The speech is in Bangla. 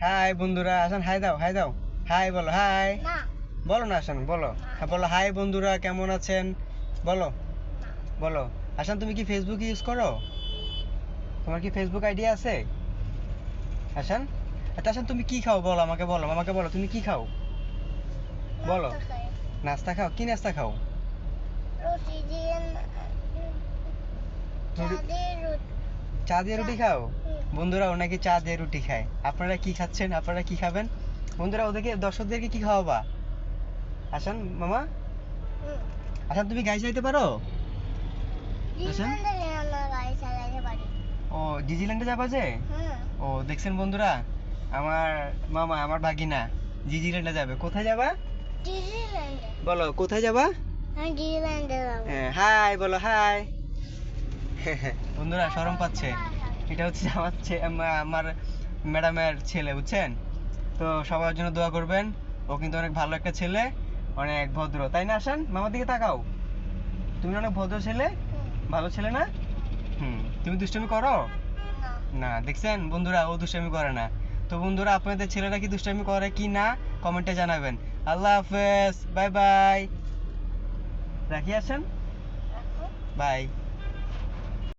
হাই বন্ধুরা, আসান হাই দাও, হাই দাও, হাই বলো, হাই না বলো না আসান, বলো। হ্যাঁ বলো, হাই বন্ধুরা কেমন আছেন বলো, বলো। আসান তুমি কি ফেসবুক ইউজ করো? তোমার কি ফেসবুক আইডি আছে আসান? আচ্ছা আসান, তুমি কি খাও বলো, আমাকে বলো, আমাকে বলো তুমি কি খাও বলো। নাস্তা খাই। নাস্তা খাও? কি নাস্তা খাও? রুটি দিয়ে চা রুটি- দিয়ে রুটি। চা দিয়ে রুটি খাও? বন্ধুরা ও নাকি চা দিয়ে রুটি খায়। আপনারা কি খাচ্ছেন? আপনারা কি খাবেন বন্ধুরা? ওদেরকে, দর্শকদেরকে কি খাওয়াবা আসান মামা? আসান তুমি গাড়ি চালাতে পারো? আচ্ছা। আমরা গাড়ি চালাতে পারি। ও ডিজিল্যান্ডে যাবা যে? ও দেখছেন বন্ধুরা, আমার মামা, আমার ভাগিনা ডিজিল্যান্ডে যাবে। কোথায় যাবা ডিজনিল্যান্ডে। বলো, কোথায় যাবা? আমি ডিজনিল্যান্ডে যাবো। হ্যাঁ হাই বলো, হাই। বন্ধুরা শরম পাচ্ছে। এটা হচ্ছে আমার ম্যাডামের ছেলে, বুঝছেন? তো সবার জন্য দোয়া করবেন। ও কিন্তু অনেক ভালো একটা ছেলে, অনেক ভদ্র, তাই না? আসান মামার দিকে তাকাও, তুমি অনেক ভদ্র ছেলে, ভালো ছেলে না? তুমি দুষ্টামি করো না। না? দেখছেন বন্ধুরা, ও দুষ্টামি করে না। তো বন্ধুরা, আপনাদের ছেলেরা কি দুষ্টামি করে কি না কমেন্টে জানাবেন। আল্লাহ হাফেজ, বাই বাই, রাখি আছেন, বাই।